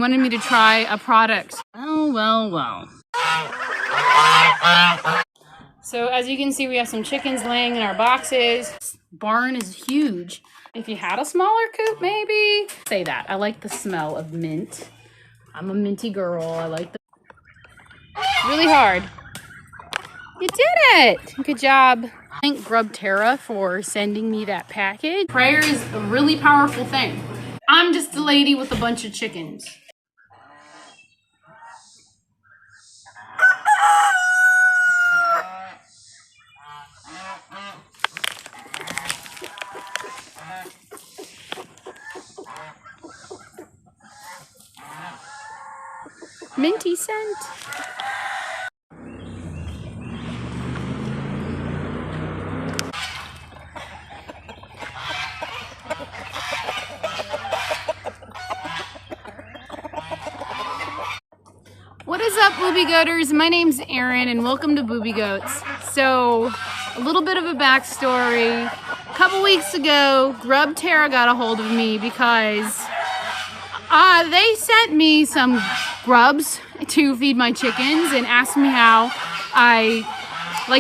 Wanted me to try a product. Oh, well. So as you can see, we have some chickens laying in our boxes. This barn is huge. If you had a smaller coop, maybe. Say that. I like the smell of mint. I'm a minty girl. I like the... Really hard. You did it! Good job. Thank Grub Terra for sending me that package. Prayer is a really powerful thing. I'm just a lady with a bunch of chickens. Minty scent. What is up, Boobie Goaters? My name's Erin and welcome to Boobie Goats. So, a little bit of a backstory. A couple weeks ago, Grub Terra got a hold of me because they sent me some grubs to feed my chickens and asked me how I,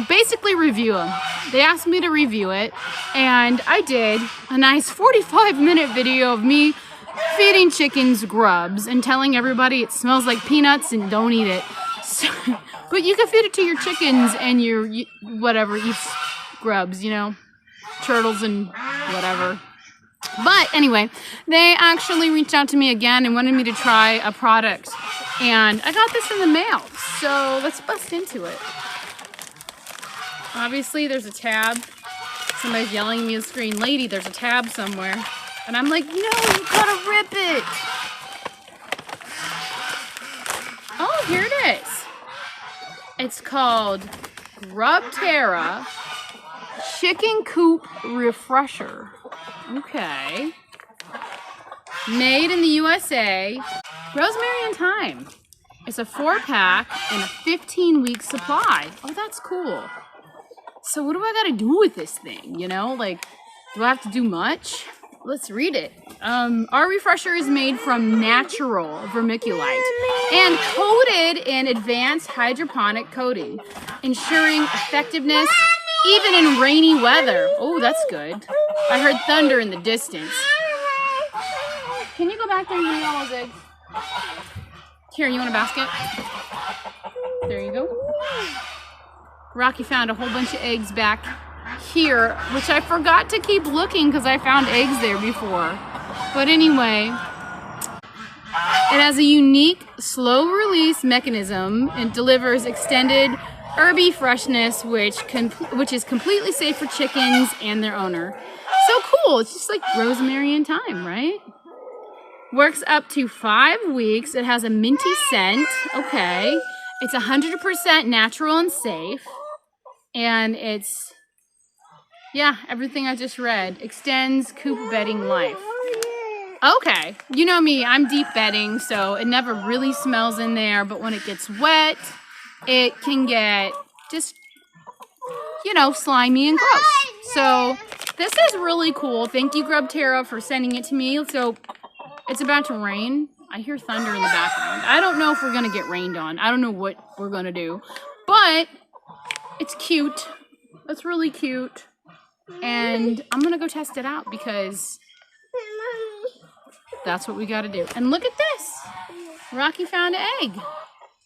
basically review them. They asked me to review it, and I did a nice 45-minute video of me feeding chickens grubs and telling everybody it smells like peanuts and don't eat it. So, but you can feed it to your chickens and your whatever eats grubs, you know, turtles and whatever. But anyway, they actually reached out to me again and wanted me to try a product. And I got this in the mail, so let's bust into it. Obviously, there's a tab. Somebody's yelling at me on the screen, "Lady, there's a tab somewhere." And I'm like, no, you gotta rip it. Oh, here it is. It's called Grub Terra Chicken Coop Refresher. Okay. Made in the USA. Rosemary and thyme. It's a 4-pack and a 15-week supply. Oh, that's cool. So what do I gotta do with this thing? You know, do I have to do much? Let's read it. Our refresher is made from natural vermiculite and coated in advanced hydroponic coating, ensuring effectiveness even in rainy weather. Oh, that's good. I heard thunder in the distance. Can you go back there and give me all those eggs? Here, you want a basket? There you go. Rocky found a whole bunch of eggs back here, which I forgot to keep looking because I found eggs there before. But anyway, it has a unique slow release mechanism and delivers extended herby freshness, which is completely safe for chickens and their owner. So cool. It's just like rosemary and thyme, right? Works up to 5 weeks. It has a minty scent. Okay. It's 100% natural and safe. And it's, yeah, everything I just read. Extends coop bedding life. Okay. You know me, I'm deep bedding, so it never really smells in there. But when it gets wet, it can get just, you know, slimy and gross. So this is really cool. Thank you, Grub Terra, for sending it to me. So it's about to rain. I hear thunder in the background. I don't know if we're going to get rained on. I don't know what we're going to do. But it's cute. It's really cute. And I'm going to go test it out because that's what we got to do. And look at this. Rocky found an egg.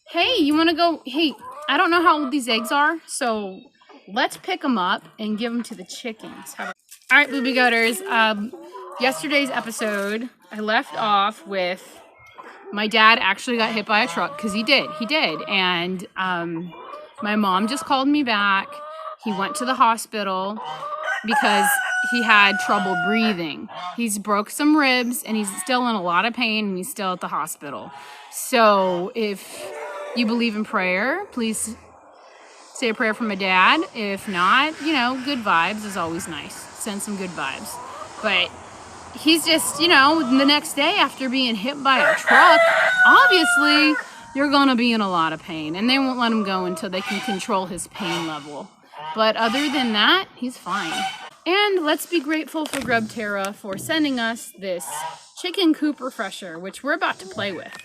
Hey, you want to go? Hey, I don't know how old these eggs are, so let's pick them up and give them to the chickens. All right, Boobie Goaters. Yesterday's episode, I left off with my dad actually got hit by a truck, because he did. And my mom just called me back. He went to the hospital because he had trouble breathing. He's broke some ribs and he's still in a lot of pain and he's still at the hospital. So if you believe in prayer, please say a prayer for my dad. If not, you know, good vibes is always nice. Send some good vibes. But he's just, you know, the next day after being hit by a truck, obviously you're going to be in a lot of pain. And they won't let him go until they can control his pain level. But other than that, he's fine. And let's be grateful for Grub Terra for sending us this chicken coop refresher, which we're about to play with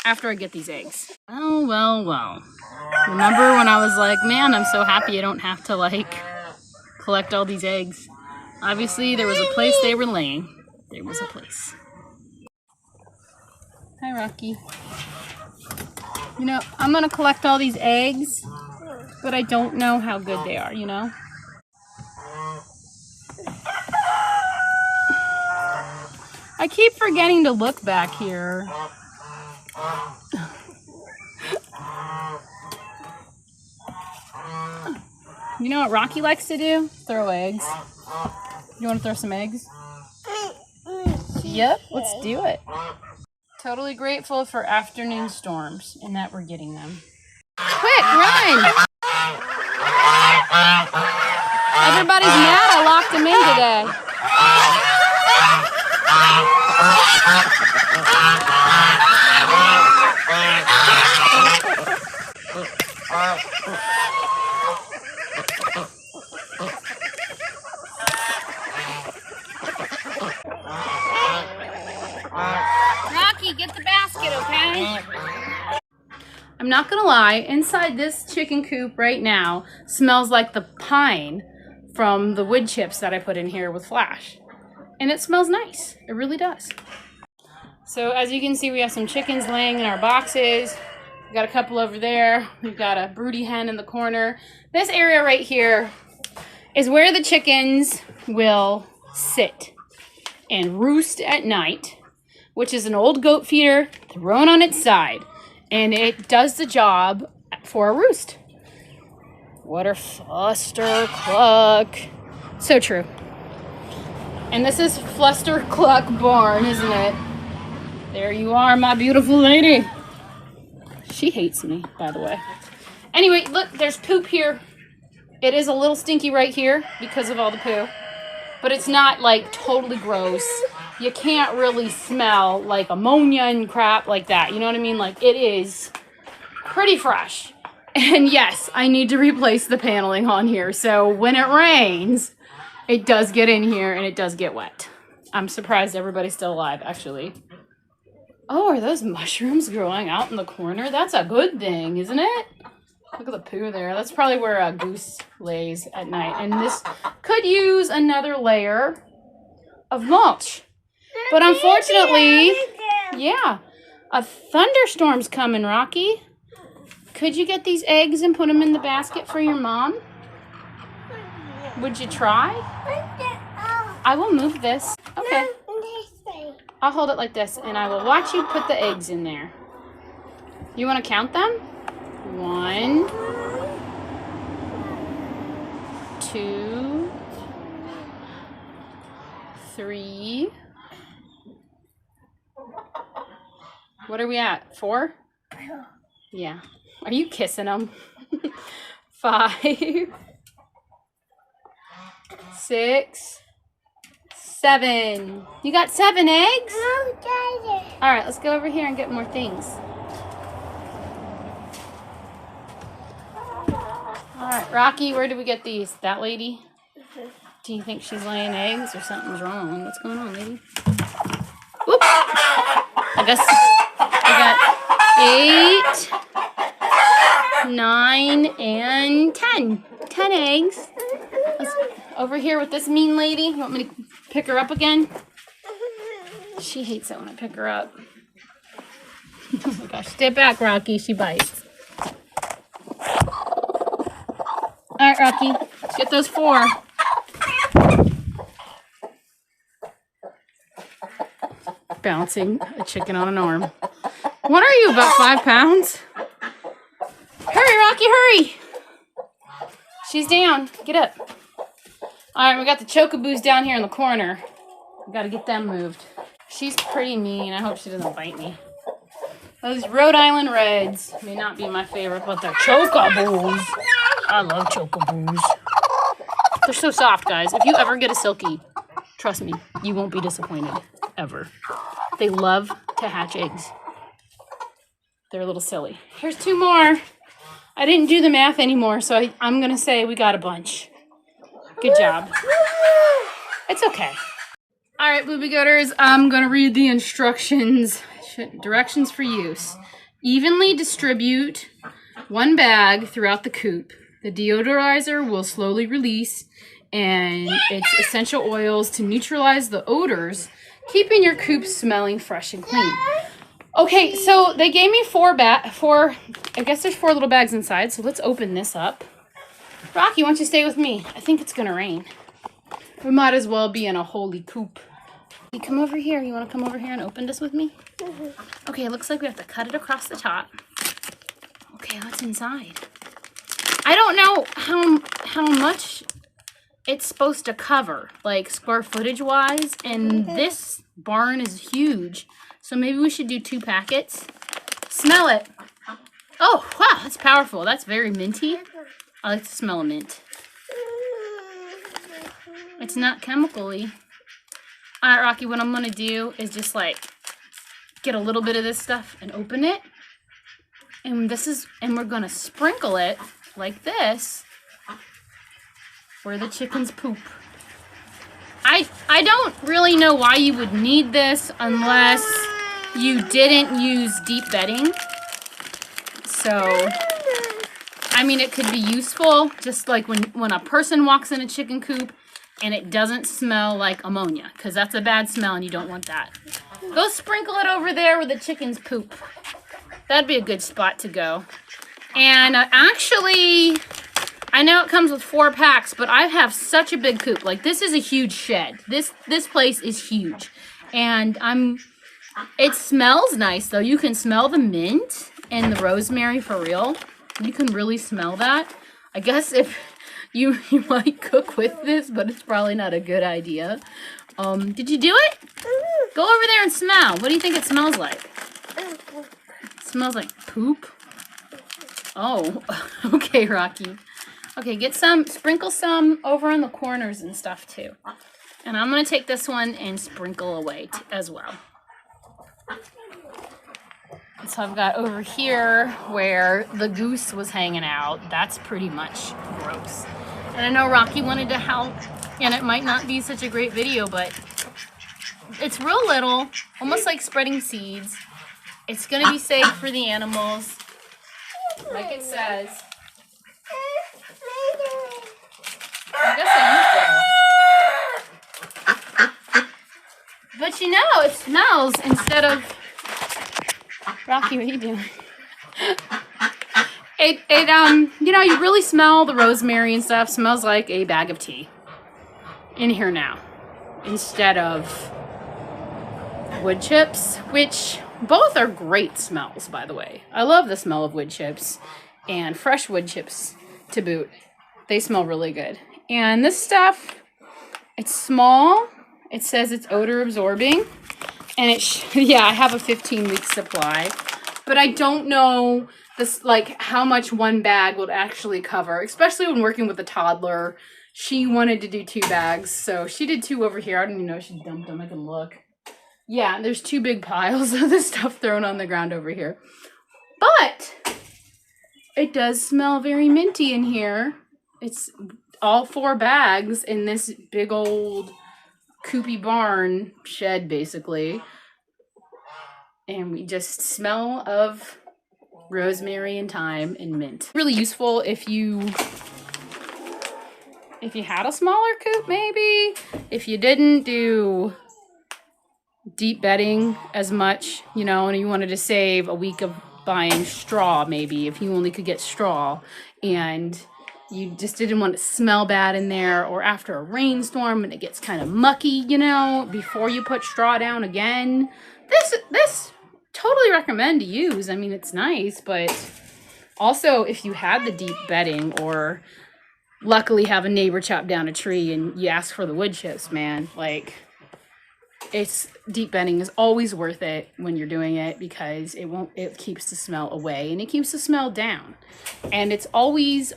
after I get these eggs. Well, well, well. Remember when I was like, man, I'm so happy I don't have to like collect all these eggs. Obviously, there was a place they were laying. There was a place. Hi, Rocky. You know, I'm gonna collect all these eggs, but I don't know how good they are, you know? I keep forgetting to look back here. You know what Rocky likes to do? Throw eggs. You want to throw some eggs? Yep, let's do it. Totally grateful for afternoon storms and that we're getting them. Quick, run! Everybody's mad I locked them in today. Rocky, get the basket, okay? I'm not gonna lie, inside this chicken coop right now smells like the pine from the wood chips that I put in here with Flash. And it smells nice, it really does. So as you can see, we have some chickens laying in our boxes. We've got a couple over there. We've got a broody hen in the corner. This area right here is where the chickens will sit and roost at night, which is an old goat feeder thrown on its side. And it does the job for a roost. What a fluster cluck. So true. And this is Fluster Cluck Barn, isn't it? There you are, my beautiful lady. She hates me, by the way. Anyway, look, there's poop here. It is a little stinky right here because of all the poo. But it's not like totally gross. You can't really smell like ammonia and crap like that. You know what I mean? Like, it is pretty fresh. And yes, I need to replace the paneling on here. So when it rains, it does get in here and it does get wet. I'm surprised everybody's still alive, actually. Oh, are those mushrooms growing out in the corner? That's a good thing, isn't it? Look at the poo there. That's probably where a goose lays at night. And this could use another layer of mulch. But unfortunately, yeah, a thunderstorm's coming, Rocky. Could you get these eggs and put them in the basket for your mom? Would you try? I will move this. Okay. I'll hold it like this, and I will watch you put the eggs in there. You want to count them? 1, 2, 3. What are we at? 4? Yeah. Are you kissing them? 5, 6, 7. You got 7 eggs? All right, let's go over here and get more things. All right, Rocky, where did we get these? That lady? Do you think she's laying eggs or something's wrong? What's going on, lady? Whoop! I guess we got 8, 9, and 10. 10 eggs. Let's, over here with this mean lady. You want me to pick her up again? She hates it when I pick her up. Oh my gosh. Step back, Rocky. She bites. All right, Rocky. Let's get those 4. Bouncing a chicken on an arm. What are you, about 5 pounds? Hurry, Rocky, hurry! She's down. Get up. All right, we got the chocoboos down here in the corner. We got to get them moved. She's pretty mean. I hope she doesn't bite me. Those Rhode Island Reds may not be my favorite, but they're chocoboos. I love chocoboos. They're so soft, guys. If you ever get a silkie, trust me, you won't be disappointed. Ever. They love to hatch eggs. They're a little silly. Here's 2 more. I didn't do the math anymore, so I'm going to say we got a bunch. Good job. It's okay. All right, Boobie Goaters, I'm gonna read the instructions. Directions for use. Evenly distribute 1 bag throughout the coop. The deodorizer will slowly release and its essential oils to neutralize the odors, keeping your coop smelling fresh and clean. Okay, so they gave me I guess there's 4 little bags inside, so let's open this up. Rocky, why don't you stay with me? I think it's gonna rain. We might as well be in a holy coop. You come over here. You want to come over here and open this with me? Okay, it looks like we have to cut it across the top. Okay, what's inside? I don't know how much it's supposed to cover, like square footage wise, and this barn is huge. So maybe we should do 2 packets. Smell it. Oh, wow, that's powerful. That's very minty. I like to smell a mint. It's not chemical-y. All right, Rocky, what I'm gonna do is just like get a little bit of this stuff and open it. And we're gonna sprinkle it like this where the chickens poop. I don't really know why you would need this unless you didn't use deep bedding. So, I mean, it could be useful just like when a person walks in a chicken coop and it doesn't smell like ammonia, because that's a bad smell and you don't want that. Go sprinkle it over there where the chickens poop. That'd be a good spot to go. And actually, I know it comes with 4 packs, but I have such a big coop. Like, this is a huge shed. This place is huge. And it smells nice, though. You can smell the mint and the rosemary for real. You can really smell that. I guess if you might cook with this, but it's probably not a good idea. Did you do it? Go over there and smell. What do you think it smells like? It smells like poop. Oh, okay, Rocky. Okay, sprinkle some over in the corners and stuff too. And I'm gonna take this one and sprinkle away as well. So I've got over here where the goose was hanging out. That's pretty much gross. And I know Rocky wanted to help, and it might not be such a great video, but it's real little, almost like spreading seeds. It's gonna be safe for the animals, like it says. I guess I used it all. But you know, it smells instead of... Rocky, what are you doing? You know, you really smell the rosemary and stuff. Smells like a bag of tea in here now, instead of wood chips, which both are great smells, by the way. I love the smell of wood chips and fresh wood chips to boot. They smell really good. And this stuff, it's small. It says it's odor absorbing, and yeah, I have a 15-week supply, but I don't know this, like, how much 1 bag would actually cover, especially when working with a toddler. She wanted to do 2 bags, so she did 2 over here. I don't even know if she dumped them. I can look. Yeah, there's 2 big piles of this stuff thrown on the ground over here. But it does smell very minty in here. It's all 4 bags in this big old coopy barn shed, basically. And we just smell of rosemary and thyme and mint. Really useful if you had a smaller coop, maybe. If you didn't do deep bedding as much, you know, and you wanted to save a week of buying straw, maybe, if you only could get straw, and you just didn't want it to smell bad in there, or after a rainstorm and it gets kind of mucky, you know, before you put straw down again. This totally recommend to use. I mean, it's nice, but also if you had the deep bedding, or luckily have a neighbor chop down a tree and you ask for the wood chips, man, like, deep bedding is always worth it when you're doing it, because it keeps the smell away and it keeps the smell down, and it's always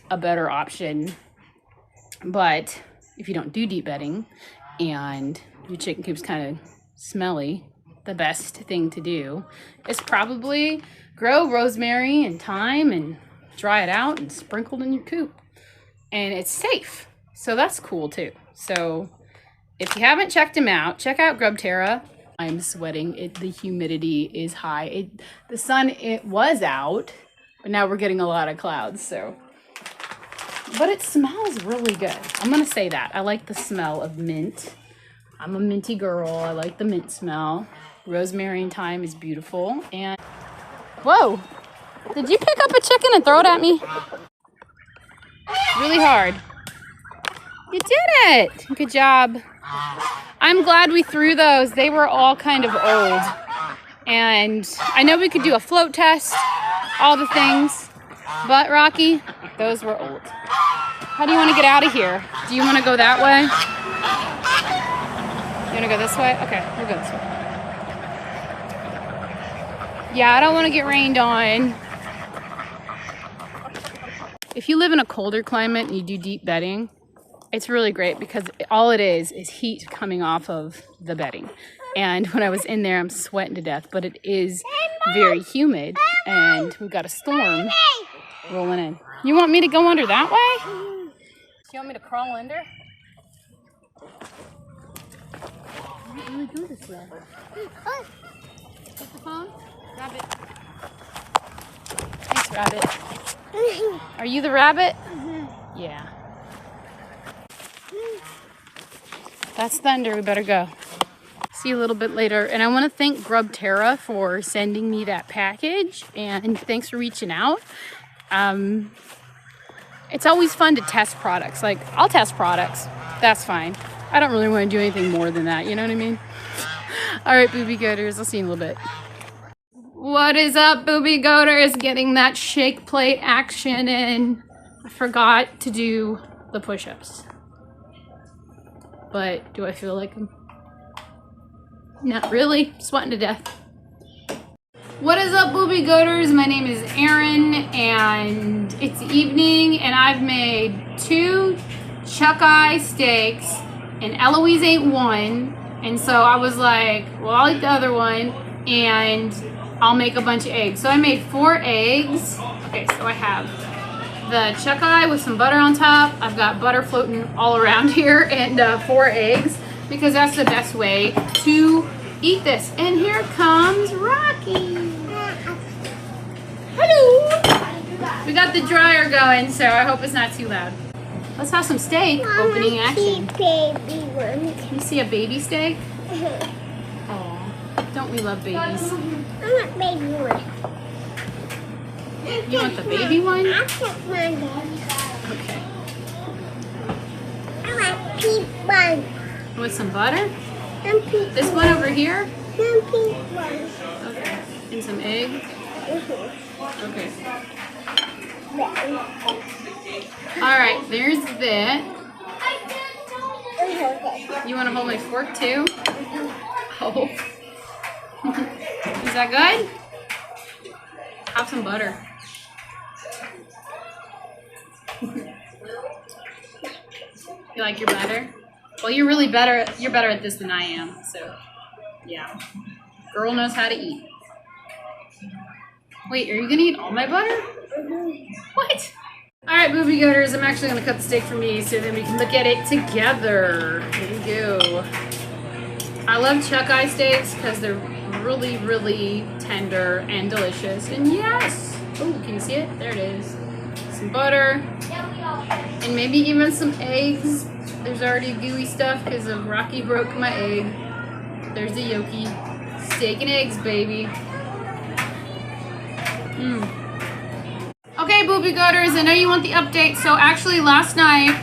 a better option. But if you don't do deep bedding and your chicken coop's kind of smelly, the best thing to do is probably grow rosemary and thyme and dry it out and sprinkle it in your coop, and it's safe, so that's cool too. So if you haven't checked him out, check out Grub Terra. I'm sweating. The humidity is high. The sun, it was out, but now we're getting a lot of clouds, so. But it smells really good. I'm gonna say that. I like the smell of mint. I'm a minty girl. I like the mint smell. Rosemary and thyme is beautiful. And whoa, did you pick up a chicken and throw it at me? Really hard. You did it. Good job. I'm glad we threw those. They were all kind of old. And I know we could do a float test, all the things, but Rocky, those were old. How do you want to get out of here? Do you want to go that way? You want to go this way? Okay, we'll go this way. Yeah, I don't want to get rained on. If you live in a colder climate and you do deep bedding, it's really great because all it is heat coming off of the bedding. And when I was in there, I'm sweating to death, but it is very humid and we've got a storm rolling in. You want me to go under that way? You want me to crawl under? I don't really do this way. Take the phone? Rabbit. Thanks, Rabbit. Are you the rabbit? Yeah. That's thunder. We better go. See you a little bit later. And I want to thank Grub Terra for sending me that package. And thanks for reaching out. It's always fun to test products. Like, I'll test products. That's fine. I don't really want to do anything more than that. You know what I mean? All right, Boobie Goaters. I'll see you in a little bit. What is up, Boobie Goaters? Getting that shake plate action in. I forgot to do the push-ups. But do I feel like them? Not really. Sweating to death. What is up, Boobie Goaters? My name is Erin, and it's evening, and I've made 2 chuck-eye steaks, and Eloise ate 1, and so I was like, well, I'll eat the other one, and I'll make a bunch of eggs. So I made 4 eggs. Okay, so I have the chuck-eye with some butter on top. I've got butter floating all around here, and 4 eggs, because that's the best way to eat this. And here comes Rocky. Hello. We got the dryer going, so I hope it's not too loud. Let's have some steak opening action. Baby one. You see a baby steak? Oh, don't we love babies? I want baby one. You want the baby one? I want one. Okay. I want pink one. With some butter? And pink This one over here? And pink one. Okay. And some egg? Okay. Alright, there's that. You want to hold my fork too? Oh. Is that good? Have some butter. You like your butter? Well, you're really better. You're better at this than I am. So, yeah. Girl knows how to eat. Wait, are you gonna eat all my butter? What? All right, Boobie Goaters. I'm actually gonna cut the steak for me, so then we can look at it together. Here we go. I love chuck-eye steaks because they're really, really tender and delicious. And yes, oh, can you see it? There it is. Some butter, and maybe even some eggs. There's already gooey stuff because of Rocky broke my egg. There's the yolky. Steak and eggs, baby. Okay, Boobie Goaters, I know you want the update. So actually last night,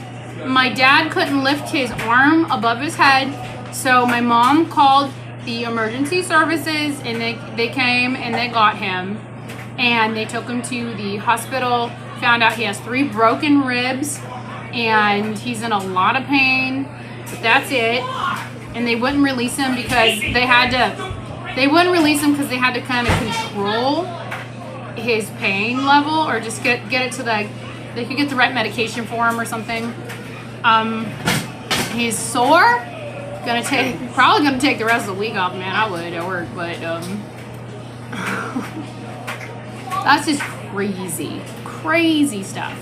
my dad couldn't lift his arm above his head. So my mom called the emergency services, and they came and they got him. And they took him to the hospital, found out he has 3 broken ribs, and he's in a lot of pain, but that's it. And they wouldn't release him because they had to kind of control his pain level, or just get it to they could get the right medication for him or something. He's sore. Probably gonna take the rest of the week off, man. I would at work, but that's just crazy stuff.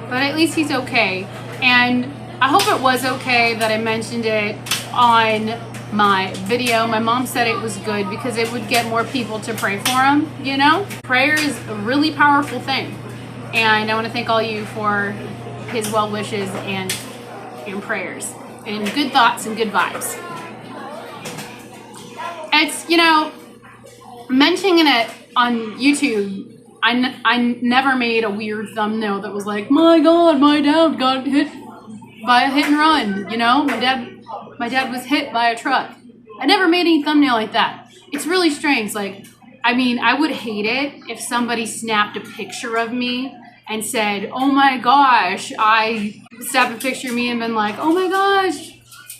But at least he's okay. And I hope it was okay that I mentioned it on my video. My mom said it was good because it would get more people to pray for him, you know? Prayer is a really powerful thing. And I want to thank all you for his well wishes and prayers and good thoughts and good vibes. It's, you know, mentioning it on YouTube, I never made a weird thumbnail that was like, my God, my dad got hit by a hit and run, you know? My dad was hit by a truck. I never made any thumbnail like that. It's really strange. Like, I mean, I would hate it if somebody snapped a picture of me and said, oh my gosh, I snapped a picture of me and been like, oh my gosh,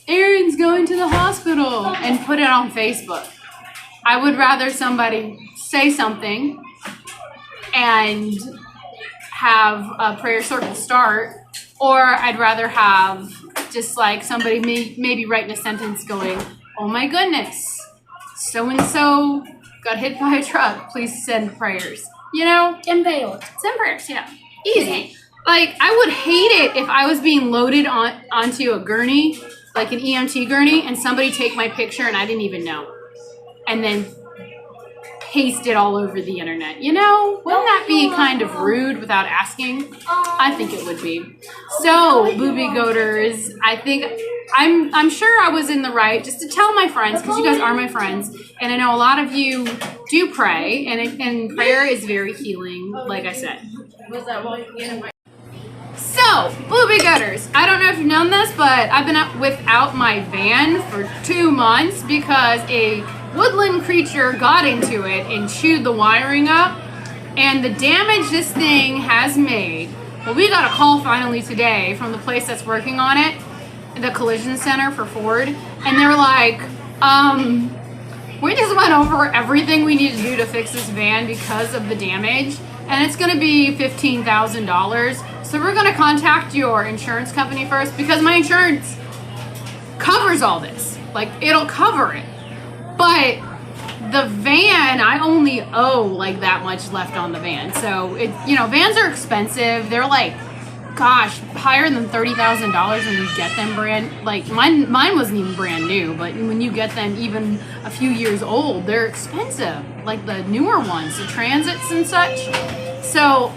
Erin's going to the hospital, and put it on Facebook. I would rather somebody say something and have a prayer circle start, or I'd rather have just like somebody maybe writing a sentence going, oh my goodness, so-and-so got hit by a truck, please send prayers. You know? Send prayers. Send prayers, yeah. Easy. Like, I would hate it if I was being loaded onto a gurney, like an EMT gurney, and somebody take my picture and I didn't even know. And then paste it all over the internet. You know? Wouldn't that be kind of rude without asking? I think it would be. So, Boobie Goaters, I think I'm sure I was in the right just to tell my friends, because you guys are my friends, and I know a lot of you do pray, and prayer is very healing, like I said. So, Boobie Goaters, I don't know if you've known this, but I've been without my van for 2 months because a woodland creature got into it and chewed the wiring up, and the damage this thing has made. Well, we got a call finally today from the place that's working on it, the collision center for Ford, and they're like, we just went over everything we need to do to fix this van because of the damage, and it's gonna be $15,000. So we're gonna contact your insurance company first, because my insurance covers all this. Like, it'll cover it. But the van, I only owe like that much left on the van. So, you know, vans are expensive. They're like, gosh, higher than $30,000 when you get them like mine wasn't even brand new, but when you get them even a few years old, they're expensive, like the newer ones, the Transits and such. So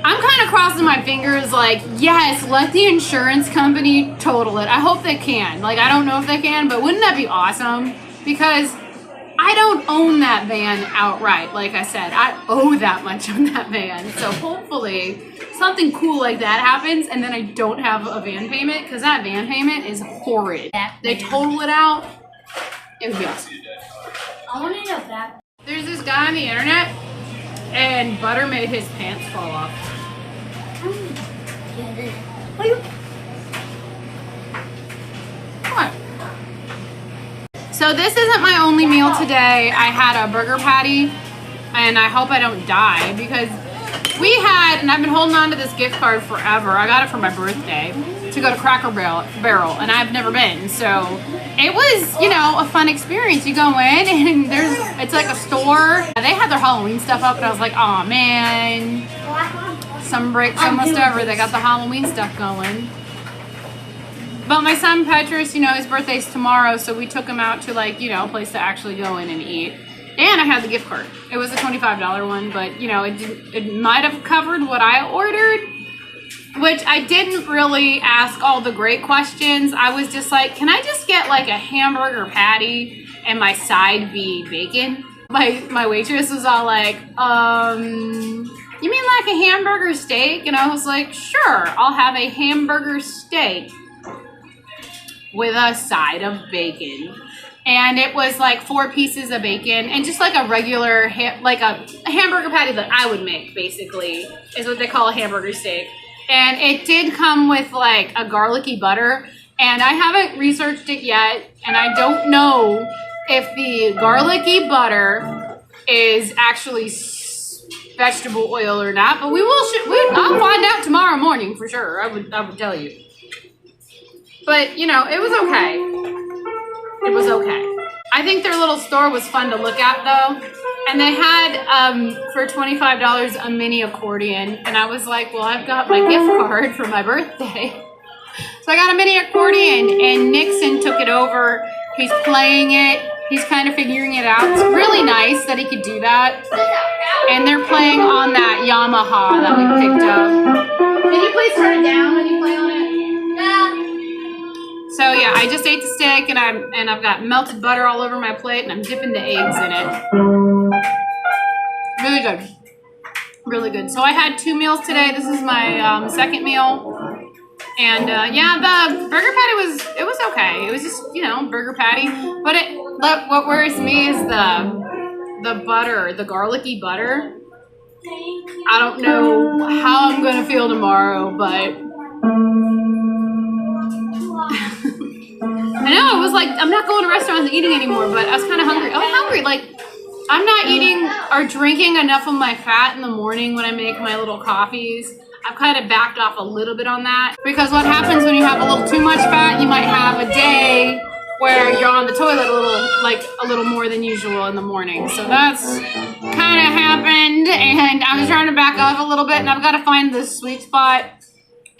I'm kind of crossing my fingers like, yes, let the insurance company total it. I hope they can. Like, I don't know if they can, but wouldn't that be awesome? Because I don't own that van outright. Like I said, I owe that much on that van. So hopefully something cool like that happens, and then I don't have a van payment, because that van payment is horrid. They total it out. It would be awesome. I want to know that. There's this guy on the internet, and Butter made his pants fall off. What? So this isn't my only meal today. I had a burger patty, and I hope I don't die, because we had, and I've been holding on to this gift card forever. I got it for my birthday to go to Cracker Barrel, and I've never been. So it was, you know, a fun experience. You go in, and it's like a store. They had their Halloween stuff up, and I was like, oh man, some breaks almost over. They got the Halloween stuff going. But my son Petrus, you know, his birthday's tomorrow, so we took him out to, like, you know, a place to actually go in and eat. And I had the gift card. It was a $25 one, but, you know, it might have covered what I ordered, which I didn't really ask all the great questions. I was just like, can I just get, like, a hamburger patty and my side be bacon? My waitress was all like, you mean like a hamburger steak? And I was like, sure, I'll have a hamburger steak with a side of bacon. And it was like 4 pieces of bacon and just like a regular, like a hamburger patty that I would make, basically, is what they call a hamburger steak. And it did come with like a garlicky butter, and I haven't researched it yet, and I don't know if the garlicky butter is actually vegetable oil or not, but I'll find out tomorrow morning for sure. I would tell you. But, you know, it was okay. It was okay. I think their little store was fun to look at, though. And they had, for $25, a mini accordion. And I was like, well, I've got my gift card for my birthday. So I got a mini accordion, and Nixon took it over. He's playing it. He's kind of figuring it out. It's really nice that he could do that. And they're playing on that Yamaha that we picked up. Can you please turn it down when you play on it? Yeah. So yeah, I just ate the steak, and I've got melted butter all over my plate, and I'm dipping the eggs in it. Really good. Really good. So I had 2 meals today. This is my second meal. And yeah, the burger patty was okay. It was just, you know, burger patty. But what worries me is the butter, the garlicky butter. I don't know how I'm gonna feel tomorrow, but I know it was like I'm not going to restaurants and eating anymore, but I was kind of hungry. I was hungry. Like I'm not eating or drinking enough of my fat in the morning when I make my little coffees. I've kind of backed off a little bit on that because what happens when you have a little too much fat, you might have a day where you're on the toilet a little more than usual in the morning. So that's kind of happened, and I was trying to back off a little bit, and I've got to find the sweet spot,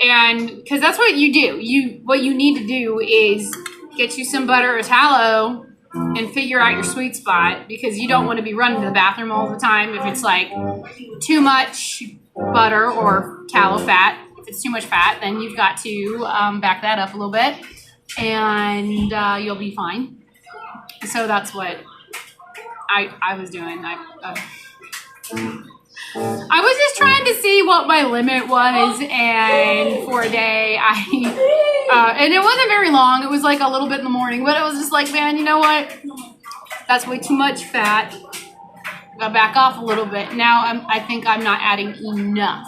and because that's what you do. What you need to do is get you some butter or tallow and figure out your sweet spot, because you don't want to be running to the bathroom all the time if it's like too much butter or tallow fat. If it's too much fat, then you've got to back that up a little bit, and you'll be fine. So that's what I was doing. I was just trying to see what my limit was, and for a day, and it wasn't very long. It was like a little bit in the morning, but it was just like, man, you know what? That's way too much fat. Gotta back off a little bit. Now I think I'm not adding enough,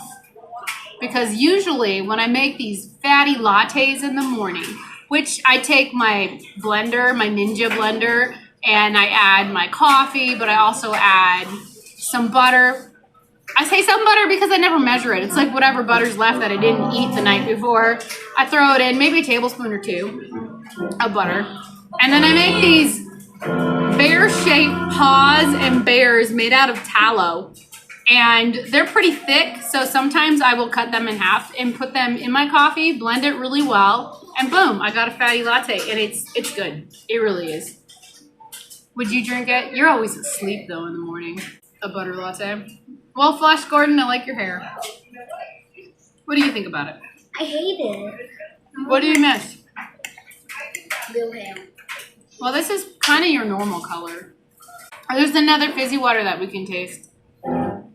because usually when I make these fatty lattes in the morning, which I take my blender, my Ninja blender, and I add my coffee, but I also add some butter. I say some butter because I never measure it. It's like whatever butter's left that I didn't eat the night before. I throw it in, maybe a tablespoon or 2 of butter. And then I make these bear-shaped paws and bears made out of tallow. And they're pretty thick, so sometimes I will cut them in half and put them in my coffee, blend it really well, and boom, I got a fatty latte, and it's good. It really is. Would you drink it? You're always asleep, though, in the morning. A butter latte. Well, Flash Gordon, I like your hair. What do you think about it? I hate it. What do you miss? Blue hair. Well, this is kind of your normal color. There's another fizzy water that we can taste.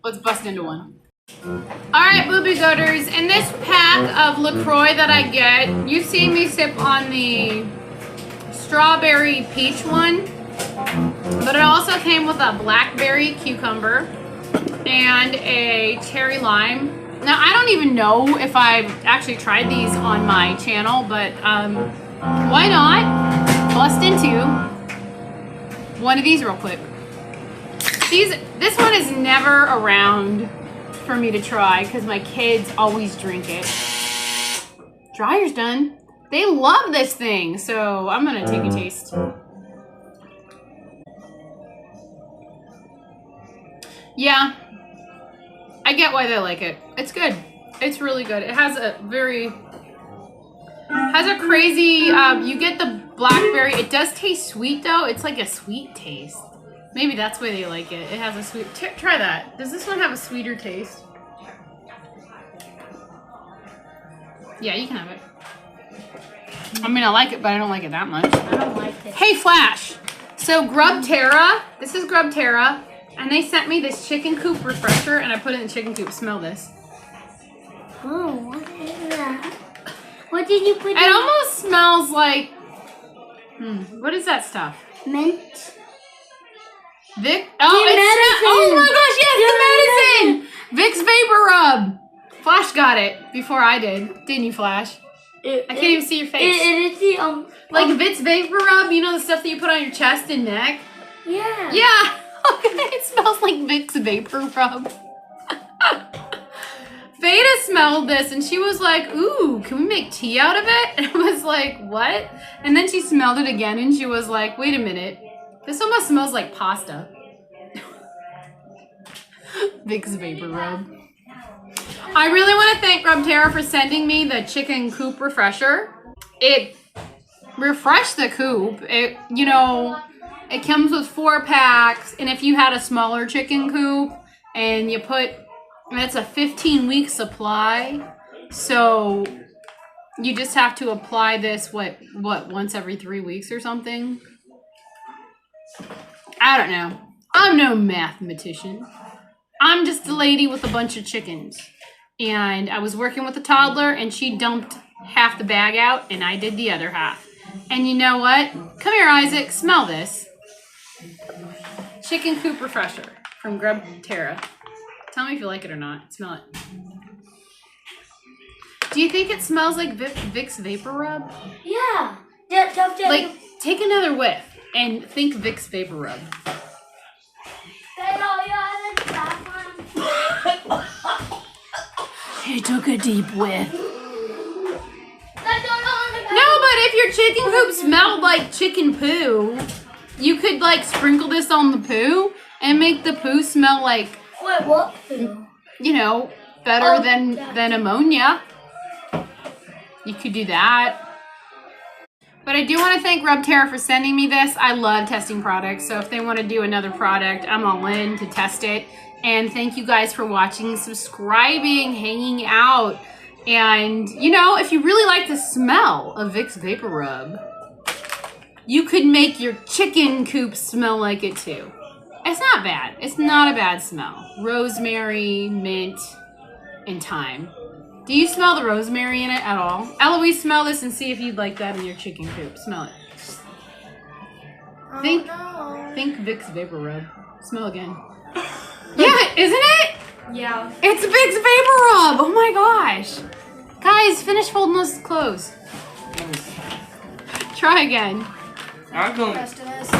Let's bust into one. Alright, Boobie Goaters, in this pack of LaCroix that I get, you see me sip on the strawberry peach one, but it also came with a blackberry cucumber and a cherry lime. Now, I don't even know if I've actually tried these on my channel, but why not bust into one of these real quick. This one is never around for me to try because my kids always drink it. Dryer's done. They love this thing, so I'm gonna take a taste. Yeah, I get why they like it. It's good. It's really good. It has a crazy, you get the blackberry. It does taste sweet though. It's like a sweet taste. Maybe that's why they like it. It has a sweet, try that. Does this one have a sweeter taste? Yeah, you can have it. I mean, I like it, but I don't like it that much. I don't like it. Hey, Flash. So Grub Terra, this is Grub Terra, and they sent me this chicken coop refresher, and I put it in the chicken coop. Smell this. Oh, what is that? What did you put in? It almost smells like, what is that stuff? Mint. Vic, oh my gosh, yes, the medicine! Vicks Vapor Rub. Flash got it before I did. Didn't you, Flash? I can't even see your face. It is the, like Vicks Vapor Rub, you know the stuff that you put on your chest and neck? Yeah. Yeah. It smells like Vicks Vapor Rub. Veda smelled this and she was like, ooh, can we make tea out of it? And I was like, what? And then she smelled it again and she was like, wait a minute. This almost smells like pasta. Vicks Vapor Rub. I really want to thank Grub Terra for sending me the chicken coop refresher. it refreshed the coop. It, you know, it comes with 4 packs, and if you had a smaller chicken coop and you put, it's a 15-week supply, so you just have to apply this, what, once every 3 weeks or something? I don't know. I'm no mathematician. I'm just a lady with a bunch of chickens. And I was working with a toddler, and she dumped half the bag out, and I did the other half. And you know what? Come here, Isaac. Smell this. Chicken Coop Refresher from Grub Terra. Tell me if you like it or not. Smell it. Do you think it smells like Vicks Vapor Rub? Yeah. Like, take another whiff and think Vicks Vapor Rub. He took a deep whiff. No, but if your chicken coop smelled like chicken poo, you could like sprinkle this on the poo and make the poo smell like, wait, what poo? You know, better than ammonia. You could do that. But I do want to thank Grub Terra for sending me this. I love testing products, so if they want to do another product, I'm all in to test it. And thank you guys for watching, subscribing, hanging out. And, you know, if you really like the smell of Vicks Vapor Rub, you could make your chicken coop smell like it too. It's not bad. It's not a bad smell. Rosemary, mint, and thyme. Do you smell the rosemary in it at all? Eloise, smell this and see if you'd like that in your chicken coop. Smell it. Think Vicks Vapor Rub. Smell again. Yeah, isn't it? Yeah. It's Vicks Vapor Rub. Oh my gosh. Guys, finish folding those clothes. Try again. What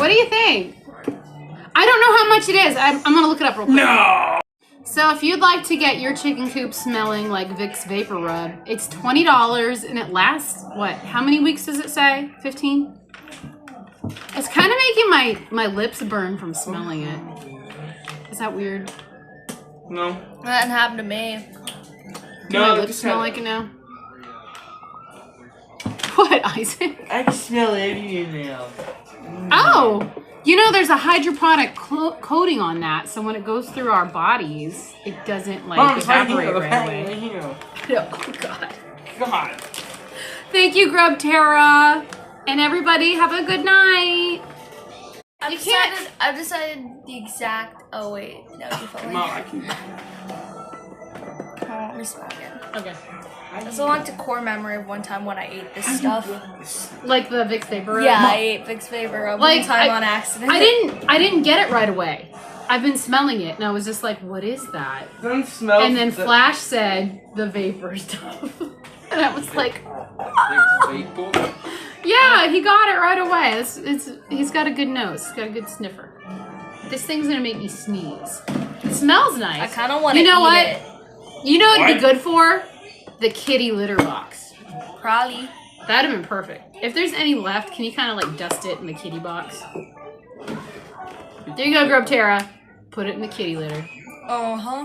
do you think? I don't know how much it is. I'm going to look it up real quick. No. So if you'd like to get your chicken coop smelling like Vicks Vapor Rub, it's $20 and it lasts, what? How many weeks does it say? 15? It's kind of making my lips burn from smelling it. Is that weird? No. That didn't happen to me. Do my lips smell like it now? What, Isaac? I can smell it now. Oh! You know, there's a hydroponic coating on that, so when it goes through our bodies, it doesn't, like, evaporate right away. Oh, God. God. Thank you, Grub Terra. And everybody, have a good night. I've decided the exact... Oh, wait. No, you felt Mom, I can... Let me smell again. Okay. I also want to core memory of one time when I ate this stuff. Like the Vicks Vapor Rub? Yeah, I ate Vicks Vapor Rub one time on accident. I didn't get it right away. I've been smelling it, and I was just like, what is that? Don't smell. And then Flash said the vapor stuff. And I was like, Vapor? yeah, he got it right away. He's got a good nose. He's got a good sniffer. This thing's gonna make me sneeze. It smells nice. I kind of want to eat what? it. You know what'd be good for? The kitty litter box. Probably. That'd have been perfect. If there's any left, can you kind of like dust it in the kitty box? There you go, Grub Terra. Put it in the kitty litter. Uh-huh.